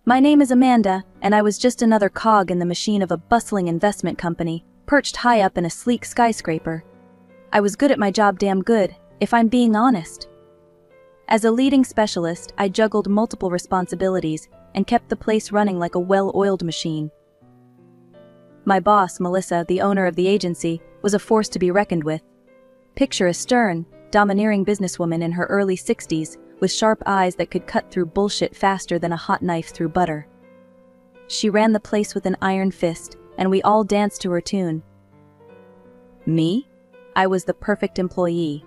My name is Amanda, and I was just another cog in the machine of a bustling investment company, perched high up in a sleek skyscraper. I was good at my job, damn good, if I'm being honest. As a leading specialist, I juggled multiple responsibilities and kept the place running like a well-oiled machine. My boss, Melissa, the owner of the agency, was a force to be reckoned with. Picture a stern, domineering businesswoman in her early 60s, with sharp eyes that could cut through bullshit faster than a hot knife through butter. She ran the place with an iron fist, and we all danced to her tune. Me? I was the perfect employee.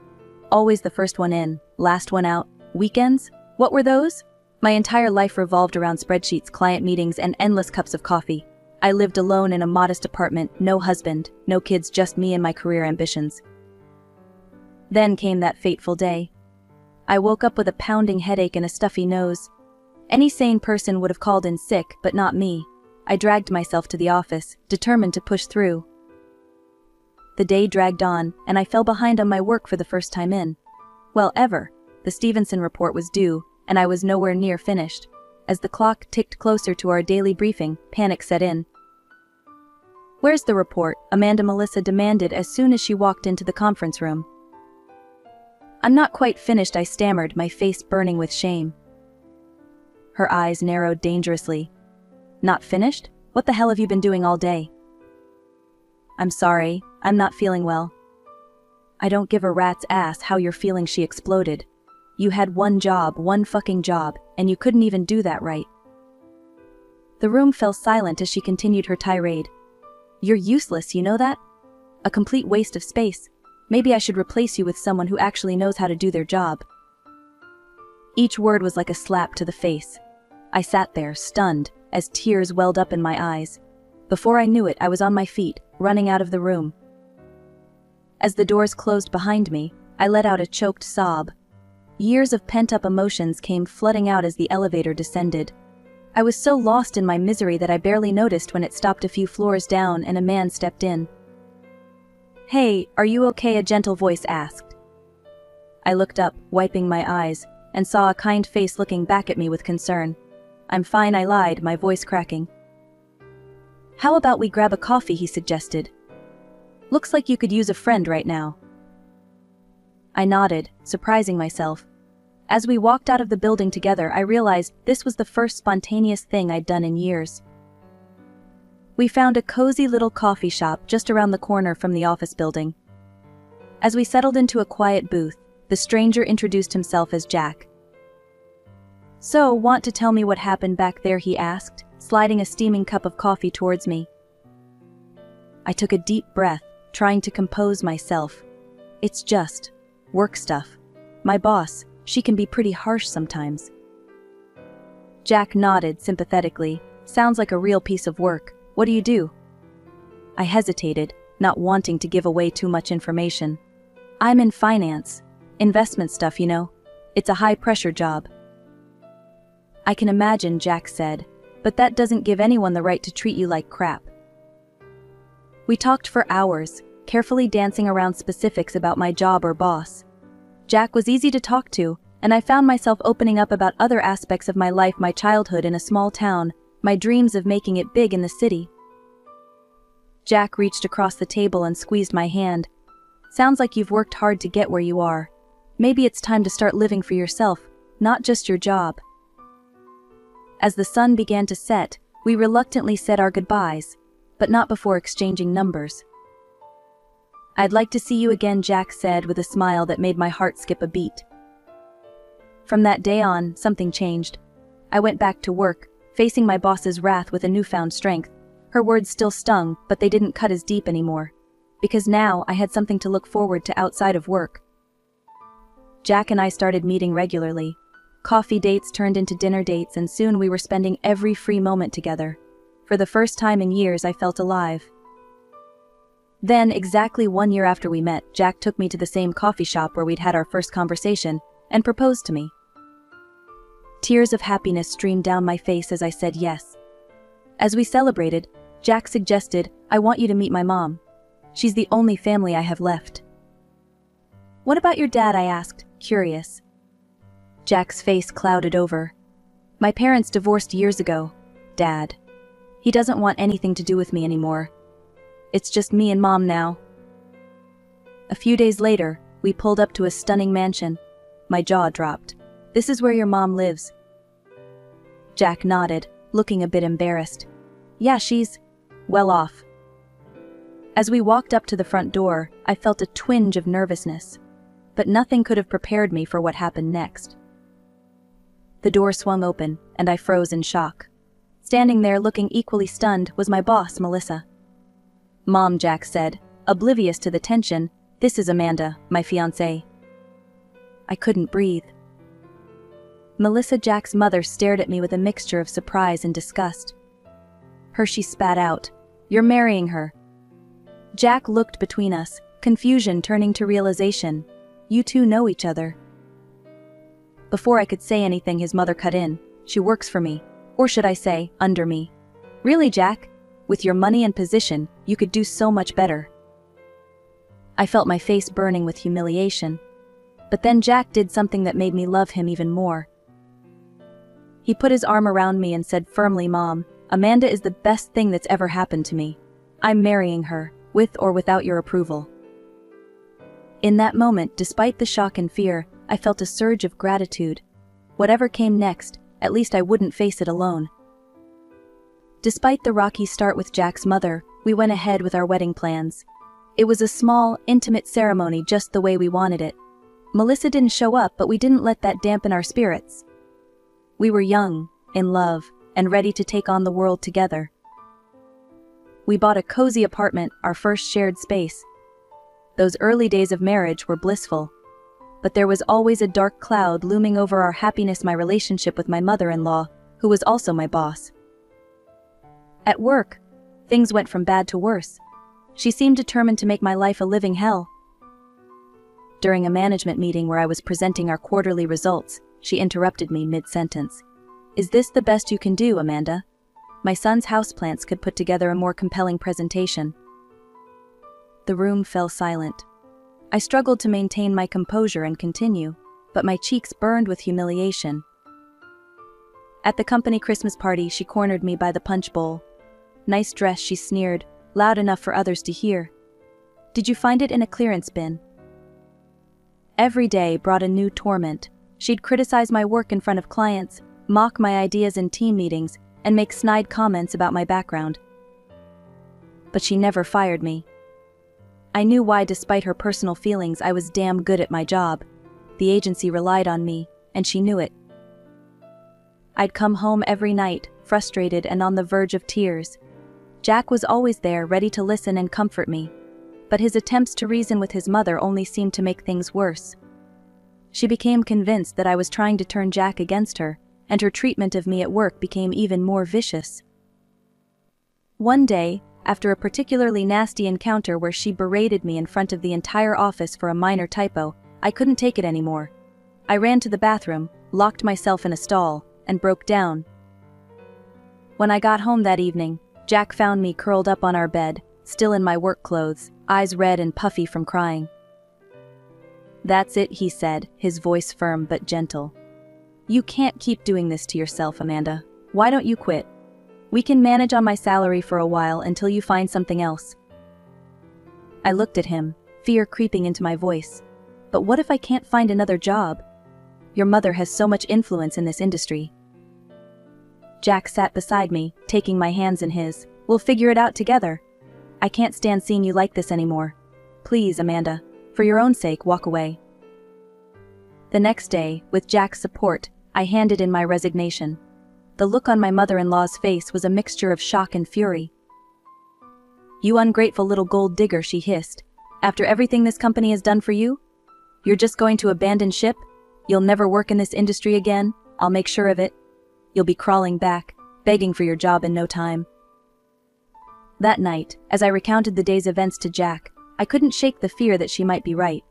Always the first one in, last one out. Weekends? What were those? My entire life revolved around spreadsheets, client meetings, and endless cups of coffee. I lived alone in a modest apartment, no husband, no kids, just me and my career ambitions. Then came that fateful day. I woke up with a pounding headache and a stuffy nose. Any sane person would have called in sick, but not me. I dragged myself to the office, determined to push through. The day dragged on, and I fell behind on my work for the first time in, well, ever. The Stevenson report was due, and I was nowhere near finished. As the clock ticked closer to our daily briefing, panic set in. "Where's the report?" Melissa demanded as soon as she walked into the conference room. "I'm not quite finished," I stammered, my face burning with shame. Her eyes narrowed dangerously. "Not finished? What the hell have you been doing all day?" "I'm sorry, I'm not feeling well." "I don't give a rat's ass how you're feeling," she exploded. "You had one job, one fucking job, and you couldn't even do that right." The room fell silent as she continued her tirade. "You're useless, you know that? A complete waste of space. Maybe I should replace you with someone who actually knows how to do their job." Each word was like a slap to the face. I sat there, stunned, as tears welled up in my eyes. Before I knew it, I was on my feet, running out of the room. As the doors closed behind me, I let out a choked sob. Years of pent-up emotions came flooding out as the elevator descended. I was so lost in my misery that I barely noticed when it stopped a few floors down and a man stepped in. "Hey, are you okay?" a gentle voice asked. I looked up, wiping my eyes, and saw a kind face looking back at me with concern. "I'm fine," I lied, my voice cracking. "How about we grab a coffee?" he suggested. "Looks like you could use a friend right now." I nodded, surprising myself. As we walked out of the building together, I realized this was the first spontaneous thing I'd done in years. We found a cozy little coffee shop just around the corner from the office building. As we settled into a quiet booth, the stranger introduced himself as Jack. "So, want to tell me what happened back there?" he asked, sliding a steaming cup of coffee towards me. I took a deep breath, trying to compose myself. "It's just work stuff. My boss, she can be pretty harsh sometimes." Jack nodded sympathetically. "Sounds like a real piece of work. What do you do?" I hesitated, not wanting to give away too much information. "I'm in finance. Investment stuff, you know. It's a high-pressure job." "I can imagine," Jack said, "but that doesn't give anyone the right to treat you like crap." We talked for hours, carefully dancing around specifics about my job or boss. Jack was easy to talk to, and I found myself opening up about other aspects of my life, my childhood in a small town, my dreams of making it big in the city. Jack reached across the table and squeezed my hand. "Sounds like you've worked hard to get where you are. Maybe it's time to start living for yourself, not just your job." As the sun began to set, we reluctantly said our goodbyes, but not before exchanging numbers. "I'd like to see you again," Jack said with a smile that made my heart skip a beat. From that day on, something changed. I went back to work, facing my boss's wrath with a newfound strength. Her words still stung, but they didn't cut as deep anymore. Because now I had something to look forward to outside of work. Jack and I started meeting regularly. Coffee dates turned into dinner dates, and soon we were spending every free moment together. For the first time in years, I felt alive. Then, exactly 1 year after we met, Jack took me to the same coffee shop where we'd had our first conversation, and proposed to me. Tears of happiness streamed down my face as I said yes. As we celebrated, Jack suggested, "I want you to meet my mom. She's the only family I have left." "What about your dad?" I asked, curious. Jack's face clouded over. My parents divorced years ago, Dad. He doesn't want anything to do with me anymore. It's just me and Mom now. A few days later, we pulled up to a stunning mansion. My jaw dropped. This is where your mom lives. Jack nodded, looking a bit embarrassed. Yeah, she's well off. As we walked up to the front door, I felt a twinge of nervousness, but nothing could have prepared me for what happened next. The door swung open, and I froze in shock. Standing there looking equally stunned was my boss, Melissa. Mom, Jack said, oblivious to the tension, this is Amanda, my fiancée. I couldn't breathe. Melissa, Jack's mother, stared at me with a mixture of surprise and disgust. Hershey spat out, "You're marrying her." Jack looked between us, confusion turning to realization. You two know each other. Before I could say anything, his mother cut in. She works for me. Or should I say, under me. Really, Jack? With your money and position, you could do so much better. I felt my face burning with humiliation. But then Jack did something that made me love him even more. He put his arm around me and said firmly, Mom, Amanda is the best thing that's ever happened to me. I'm marrying her, with or without your approval. In that moment, despite the shock and fear, I felt a surge of gratitude. Whatever came next, at least I wouldn't face it alone. Despite the rocky start with Jack's mother, we went ahead with our wedding plans. It was a small, intimate ceremony just the way we wanted it. Melissa didn't show up, but we didn't let that dampen our spirits. We were young, in love, and ready to take on the world together. We bought a cozy apartment, our first shared space. Those early days of marriage were blissful. But there was always a dark cloud looming over our happiness, my relationship with my mother-in-law, who was also my boss. At work, things went from bad to worse. She seemed determined to make my life a living hell. During a management meeting where I was presenting our quarterly results, she interrupted me mid-sentence. Is this the best you can do, Amanda? My son's houseplants could put together a more compelling presentation. The room fell silent. I struggled to maintain my composure and continue, but my cheeks burned with humiliation. At the company Christmas party, she cornered me by the punch bowl. Nice dress, she sneered, loud enough for others to hear. Did you find it in a clearance bin? Every day brought a new torment. She'd criticize my work in front of clients, mock my ideas in team meetings, and make snide comments about my background. But she never fired me. I knew why. Despite her personal feelings, I was damn good at my job. The agency relied on me, and she knew it. I'd come home every night, frustrated and on the verge of tears. Jack was always there, ready to listen and comfort me. But his attempts to reason with his mother only seemed to make things worse. She became convinced that I was trying to turn Jack against her, and her treatment of me at work became even more vicious. One day, after a particularly nasty encounter where she berated me in front of the entire office for a minor typo, I couldn't take it anymore. I ran to the bathroom, locked myself in a stall, and broke down. When I got home that evening, Jack found me curled up on our bed, still in my work clothes, eyes red and puffy from crying. That's it, he said, his voice firm but gentle. You can't keep doing this to yourself, Amanda. Why don't you quit? We can manage on my salary for a while until you find something else. I looked at him, fear creeping into my voice. But what if I can't find another job? Your mother has so much influence in this industry. Jack sat beside me, taking my hands in his. We'll figure it out together. I can't stand seeing you like this anymore. Please, Amanda, for your own sake, walk away. The next day, with Jack's support, I handed in my resignation. The look on my mother-in-law's face was a mixture of shock and fury. You ungrateful little gold digger, she hissed. After everything this company has done for you? You're just going to abandon ship? You'll never work in this industry again, I'll make sure of it. You'll be crawling back, begging for your job in no time. That night, as I recounted the day's events to Jack, I couldn't shake the fear that she might be right.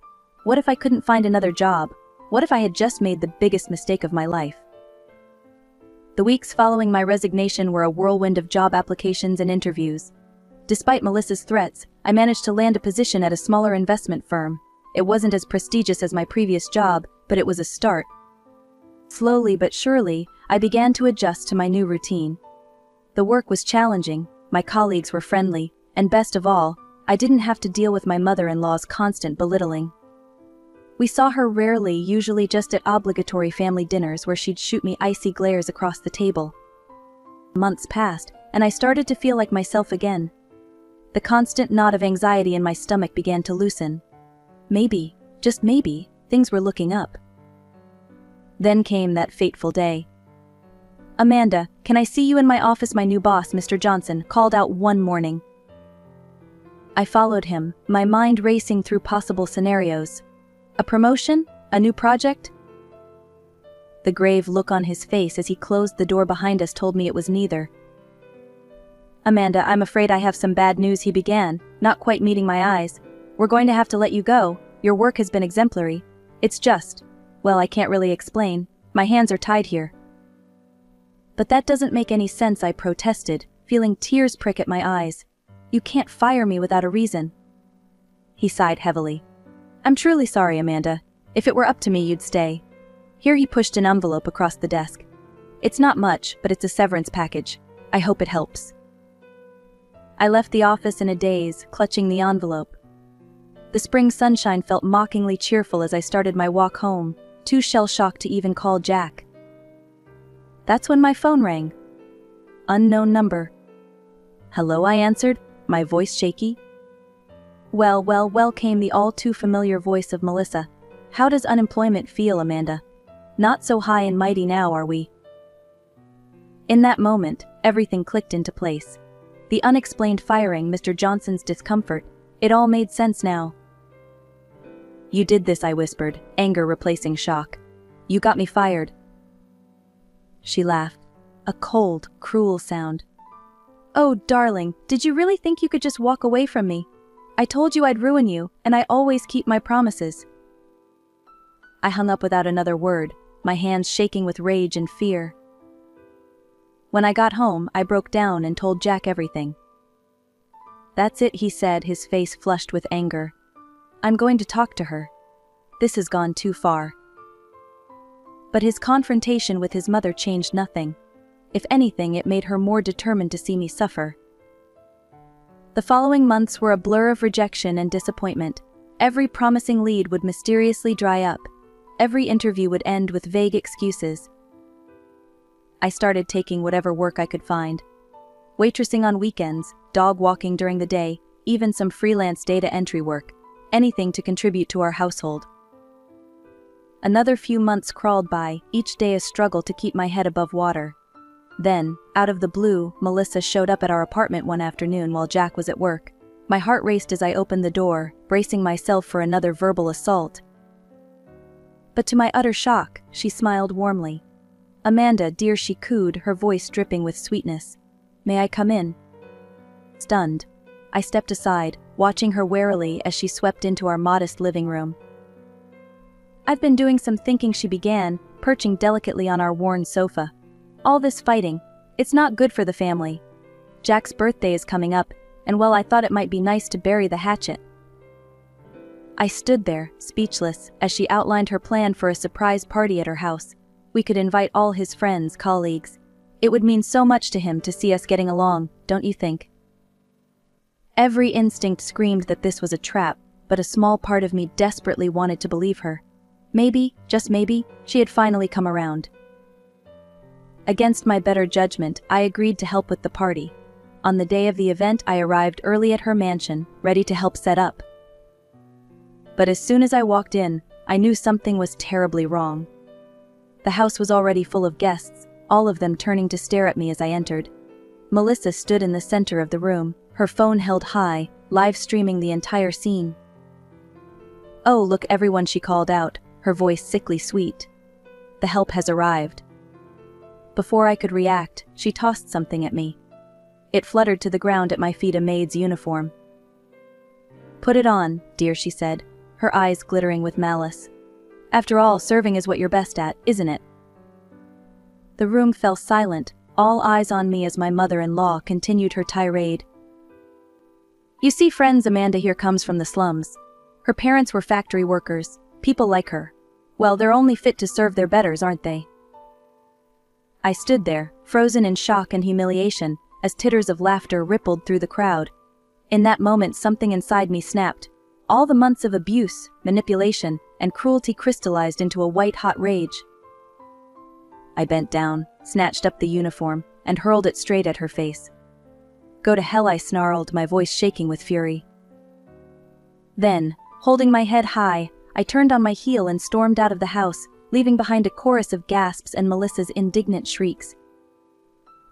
What if I couldn't find another job? What if I had just made the biggest mistake of my life? The weeks following my resignation were a whirlwind of job applications and interviews. Despite Melissa's threats, I managed to land a position at a smaller investment firm. It wasn't as prestigious as my previous job, but it was a start. Slowly but surely, I began to adjust to my new routine. The work was challenging, my colleagues were friendly, and best of all, I didn't have to deal with my mother-in-law's constant belittling. We saw her rarely, usually just at obligatory family dinners where she'd shoot me icy glares across the table. Months passed, and I started to feel like myself again. The constant knot of anxiety in my stomach began to loosen. Maybe, just maybe, things were looking up. Then came that fateful day. "Amanda, can I see you in my office?" my new boss, Mr. Johnson, called out one morning. I followed him, my mind racing through possible scenarios. A promotion? A new project? The grave look on his face as he closed the door behind us told me it was neither. "Amanda, I'm afraid I have some bad news," he began, not quite meeting my eyes. "We're going to have to let you go. Your work has been exemplary. It's just, well, I can't really explain. My hands are tied here." "But that doesn't make any sense," I protested, feeling tears prick at my eyes. "You can't fire me without a reason." He sighed heavily. "I'm truly sorry, Amanda. If it were up to me, you'd stay." Here he pushed an envelope across the desk. "It's not much, but it's a severance package. I hope it helps." I left the office in a daze, clutching the envelope. The spring sunshine felt mockingly cheerful as I started my walk home, too shell-shocked to even call Jack. That's when my phone rang. Unknown number. "Hello," I answered, my voice shaky. Well, came the all-too-familiar voice of Melissa. "How does unemployment feel, Amanda? Not so high and mighty now, are we?" In that moment, everything clicked into place. The unexplained firing, Mr. Johnson's discomfort, it all made sense now. "You did this," I whispered, anger replacing shock. "You got me fired." She laughed. A cold, cruel sound. "Oh, darling, did you really think you could just walk away from me? I told you I'd ruin you, and I always keep my promises." I hung up without another word, my hands shaking with rage and fear. When I got home, I broke down and told Jack everything. "That's it," he said, his face flushed with anger. "I'm going to talk to her. This has gone too far." But his confrontation with his mother changed nothing. If anything, it made her more determined to see me suffer. The following months were a blur of rejection and disappointment. Every promising lead would mysteriously dry up. Every interview would end with vague excuses. I started taking whatever work I could find. Waitressing on weekends, dog walking during the day, even some freelance data entry work. Anything to contribute to our household. Another few months crawled by, each day a struggle to keep my head above water. Then, out of the blue, Melissa showed up at our apartment one afternoon while Jack was at work. My heart raced as I opened the door, bracing myself for another verbal assault. But to my utter shock, she smiled warmly. "Amanda, dear," she cooed, her voice dripping with sweetness. "May I come in?" Stunned, I stepped aside, watching her warily as she swept into our modest living room. "I've been doing some thinking," she began, perching delicately on our worn sofa. "All this fighting, it's not good for the family. Jack's birthday is coming up, and well, I thought it might be nice to bury the hatchet." I stood there, speechless, as she outlined her plan for a surprise party at her house. We could invite all his friends, colleagues. It would mean so much to him to see us getting along, don't you think? Every instinct screamed that this was a trap, but a small part of me desperately wanted to believe her. Maybe, just maybe, she had finally come around. Against my better judgment, I agreed to help with the party. On the day of the event, I arrived early at her mansion, ready to help set up. But as soon as I walked in, I knew something was terribly wrong. The house was already full of guests, all of them turning to stare at me as I entered. Melissa stood in the center of the room, her phone held high, live streaming the entire scene. "Oh, look everyone," she called out, her voice sickly sweet. "The help has arrived." Before I could react, she tossed something at me. It fluttered to the ground at my feet, a maid's uniform. "Put it on, dear," she said, her eyes glittering with malice. "After all, serving is what you're best at, isn't it?" The room fell silent, all eyes on me as my mother-in-law continued her tirade. "You see, friends, Amanda here comes from the slums. Her parents were factory workers, people like her. Well, they're only fit to serve their betters, aren't they? I stood there, frozen in shock and humiliation, as titters of laughter rippled through the crowd. In that moment, something inside me snapped. All the months of abuse, manipulation, and cruelty crystallized into a white-hot rage. I bent down, snatched up the uniform, and hurled it straight at her face. "Go to hell," I snarled, my voice shaking with fury. Then, holding my head high, I turned on my heel and stormed out of the house, leaving behind a chorus of gasps and Melissa's indignant shrieks.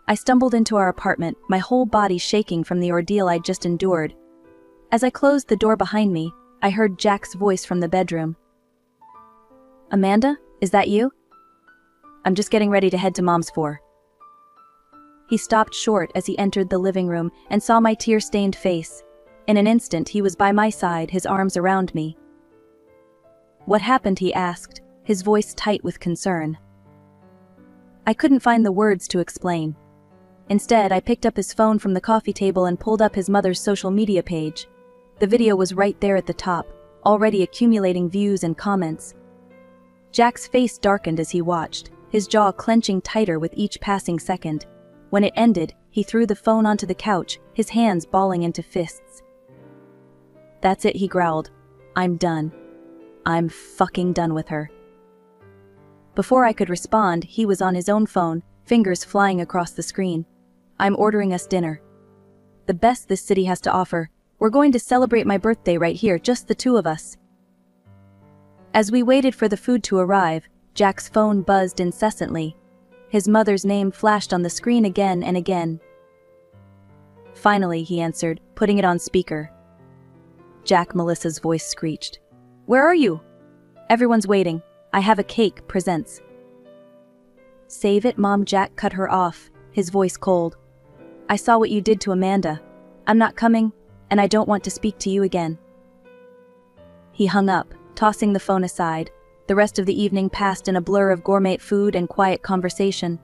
I stumbled into our apartment, my whole body shaking from the ordeal I'd just endured. As I closed the door behind me, I heard Jack's voice from the bedroom. "Amanda, is that you? I'm just getting ready to head to Mom's for." He stopped short as he entered the living room and saw my tear-stained face. In an instant, he was by my side, his arms around me. "What happened?" he asked, his voice tight with concern. I couldn't find the words to explain. Instead, I picked up his phone from the coffee table and pulled up his mother's social media page. The video was right there at the top, already accumulating views and comments. Jack's face darkened as he watched, his jaw clenching tighter with each passing second. When it ended, he threw the phone onto the couch, his hands balling into fists. "That's it," he growled. "I'm done. I'm fucking done with her." Before I could respond, he was on his own phone, fingers flying across the screen. "I'm ordering us dinner. The best this city has to offer. We're going to celebrate my birthday right here, just the two of us." As we waited for the food to arrive, Jack's phone buzzed incessantly. His mother's name flashed on the screen again and again. "Finally," he answered, putting it on speaker. "Jack," Melissa's voice screeched. "Where are you?" "Everyone's waiting. I have a cake, presents." "Save it, Mom." Jack cut her off, his voice cold. "I saw what you did to Amanda. I'm not coming, and I don't want to speak to you again." He hung up, tossing the phone aside. The rest of the evening passed in a blur of gourmet food and quiet conversation.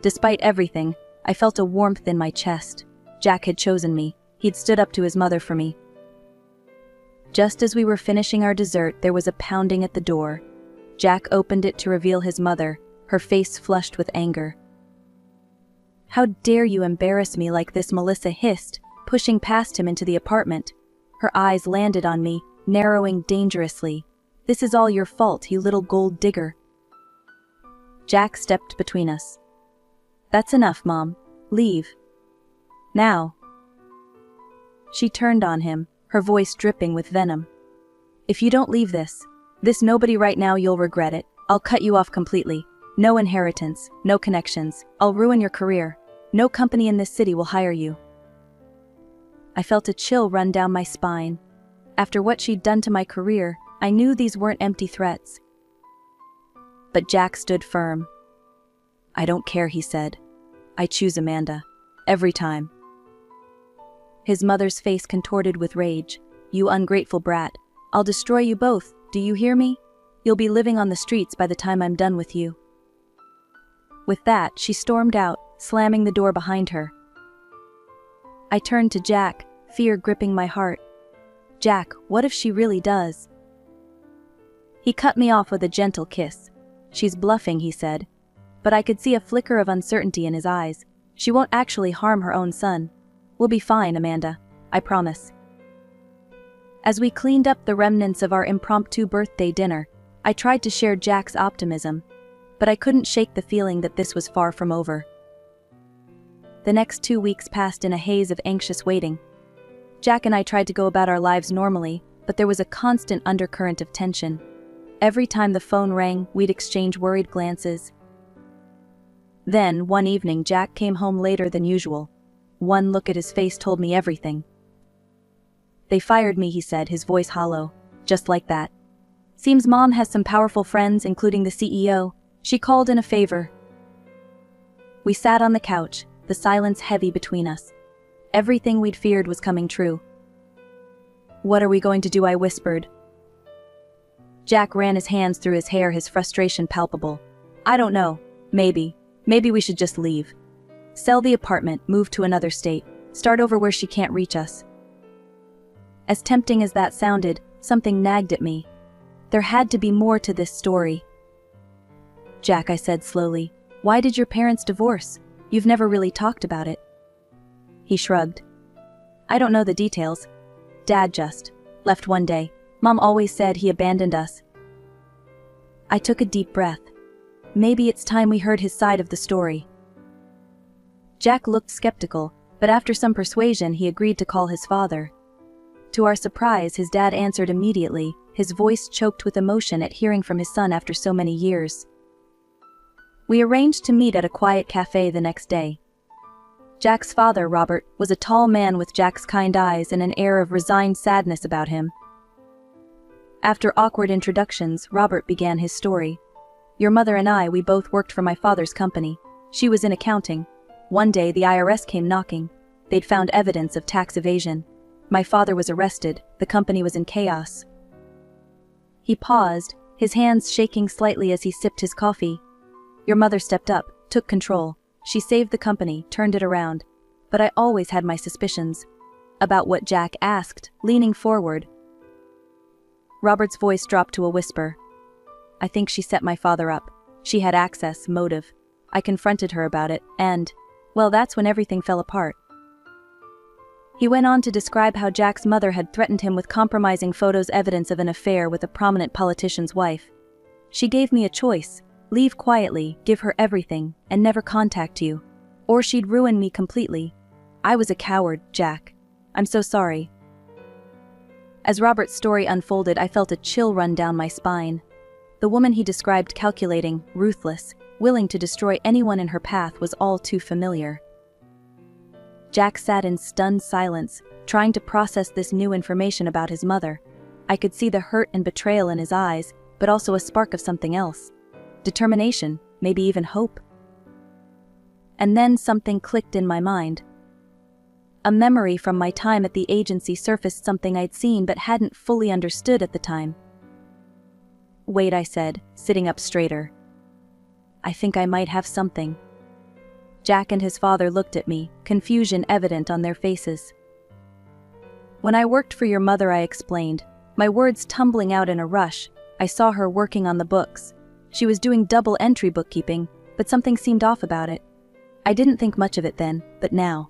Despite everything, I felt a warmth in my chest. Jack had chosen me. He'd stood up to his mother for me. Just as we were finishing our dessert, there was a pounding at the door. Jack opened it to reveal his mother, her face flushed with anger. "How dare you embarrass me like this?" Melissa hissed, pushing past him into the apartment. Her eyes landed on me, narrowing dangerously. "This is all your fault, you little gold digger." Jack stepped between us. "That's enough, Mom. Leave. Now." She turned on him, her voice dripping with venom. "If you don't leave this nobody right now, you'll regret it. I'll cut you off completely. No inheritance, no connections. I'll ruin your career. No company in this city will hire you." I felt a chill run down my spine. After what she'd done to my career, I knew these weren't empty threats. But Jack stood firm. "I don't care," he said. "I choose Amanda. Every time." His mother's face contorted with rage. "You ungrateful brat. I'll destroy you both, do you hear me? You'll be living on the streets by the time I'm done with you." With that, she stormed out, slamming the door behind her. I turned to Jack, fear gripping my heart. "Jack, what if she really does?" He cut me off with a gentle kiss. "She's bluffing," he said. But I could see a flicker of uncertainty in his eyes. "She won't actually harm her own son. We'll be fine, Amanda. I promise." As we cleaned up the remnants of our impromptu birthday dinner, I tried to share Jack's optimism, but I couldn't shake the feeling that this was far from over. The next 2 weeks passed in a haze of anxious waiting. Jack and I tried to go about our lives normally, but there was a constant undercurrent of tension. Every time the phone rang, we'd exchange worried glances. Then, one evening, Jack came home later than usual. One look at his face told me everything. "They fired me," he said, his voice hollow. "Just like that. Seems Mom has some powerful friends, including the CEO. She called in a favor." We sat on the couch, the silence heavy between us. Everything we'd feared was coming true. "What are we going to do?" I whispered. Jack ran his hands through his hair, his frustration palpable. "I don't know. Maybe we should just leave. Sell the apartment, move to another state, start over where she can't reach us." As tempting as that sounded, something nagged at me. There had to be more to this story. "Jack," I said slowly, Why did your parents divorce? You've never really talked about it." He shrugged. "I don't know the details. Dad just left one day. Mom always said he abandoned us." I took a deep breath. Maybe it's time we heard his side of the story. Jack looked skeptical, but after some persuasion he agreed to call his father. To our surprise, his dad answered immediately, his voice choked with emotion at hearing from his son after so many years. We arranged to meet at a quiet cafe the next day. Jack's father, Robert, was a tall man with Jack's kind eyes and an air of resigned sadness about him. After awkward introductions, Robert began his story. "Your mother and I, we both worked for my father's company. She was in accounting. One day the IRS came knocking. They'd found evidence of tax evasion. My father was arrested, the company was in chaos." He paused, his hands shaking slightly as he sipped his coffee. "Your mother stepped up, took control. She saved the company, turned it around. But I always had my suspicions." "About what?" Jack asked, leaning forward. Robert's voice dropped to a whisper. "I think she set my father up. She had access, motive. I confronted her about it, and, well, that's when everything fell apart." He went on to describe how Jack's mother had threatened him with compromising photos, evidence of an affair with a prominent politician's wife. "She gave me a choice: leave quietly, give her everything, and never contact you. Or she'd ruin me completely. I was a coward, Jack. I'm so sorry." As Robert's story unfolded, I felt a chill run down my spine. The woman he described, calculating, ruthless, willing to destroy anyone in her path, was all too familiar. Jack sat in stunned silence, trying to process this new information about his mother. I could see the hurt and betrayal in his eyes, but also a spark of something else. Determination, maybe even hope. And then something clicked in my mind. A memory from my time at the agency surfaced, something I'd seen but hadn't fully understood at the time. "Wait," I said, sitting up straighter. "I think I might have something." Jack and his father looked at me, confusion evident on their faces. "When I worked for your mother," I explained, my words tumbling out in a rush. "I saw her working on the books. She was doing double entry bookkeeping, but something seemed off about it. I didn't think much of it then, but now."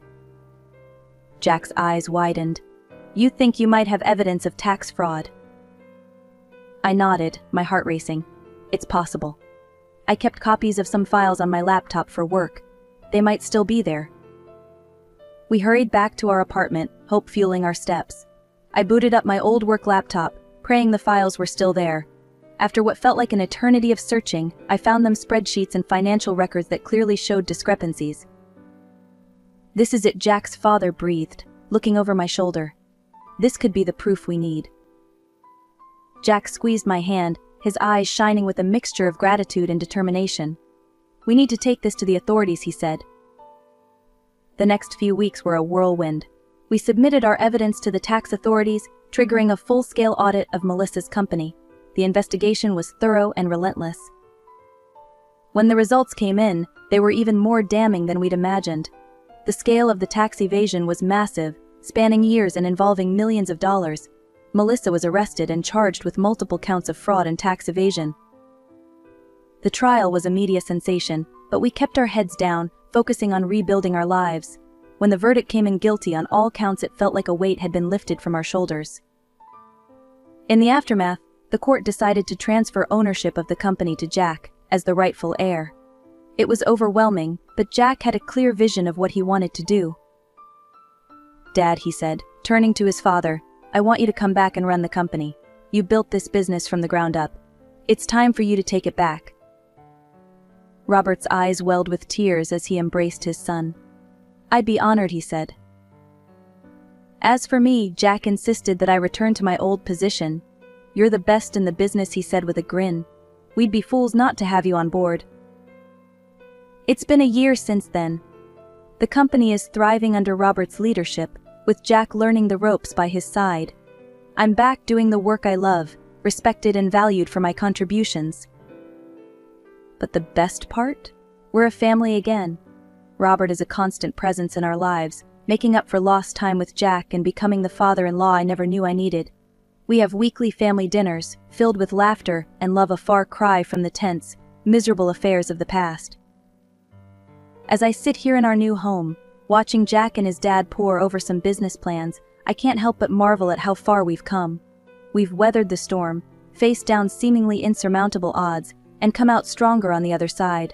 Jack's eyes widened. "You think you might have evidence of tax fraud?" I nodded, my heart racing. "It's possible. I kept copies of some files on my laptop for work. They might still be there." We hurried back to our apartment, hope fueling our steps. I booted up my old work laptop, praying the files were still there. After what felt like an eternity of searching, I found them: spreadsheets and financial records that clearly showed discrepancies. "This is it," Jack's father breathed, looking over my shoulder. "This could be the proof we need." Jack squeezed my hand, his eyes shining with a mixture of gratitude and determination. "We need to take this to the authorities," he said. The next few weeks were a whirlwind. We submitted our evidence to the tax authorities, triggering a full-scale audit of Melissa's company. The investigation was thorough and relentless. When the results came in, they were even more damning than we'd imagined. The scale of the tax evasion was massive, spanning years and involving millions of dollars. Melissa was arrested and charged with multiple counts of fraud and tax evasion. The trial was a media sensation, but we kept our heads down, focusing on rebuilding our lives. When the verdict came in guilty on all counts, it felt like a weight had been lifted from our shoulders. In the aftermath, the court decided to transfer ownership of the company to Jack, as the rightful heir. It was overwhelming, but Jack had a clear vision of what he wanted to do. "Dad," he said, turning to his father, "I want you to come back and run the company. You built this business from the ground up. It's time for you to take it back." Robert's eyes welled with tears as he embraced his son. "I'd be honored," he said. As for me, Jack insisted that I return to my old position. "You're the best in the business," he said with a grin. "We'd be fools not to have you on board." It's been a year since then. The company is thriving under Robert's leadership, with Jack learning the ropes by his side. I'm back doing the work I love, respected and valued for my contributions. But the best part? We're a family again. Robert is a constant presence in our lives, making up for lost time with Jack and becoming the father-in-law I never knew I needed. We have weekly family dinners, filled with laughter and love, a far cry from the tense, miserable affairs of the past. As I sit here in our new home, watching Jack and his dad pore over some business plans, I can't help but marvel at how far we've come. We've weathered the storm, faced down seemingly insurmountable odds, and come out stronger on the other side.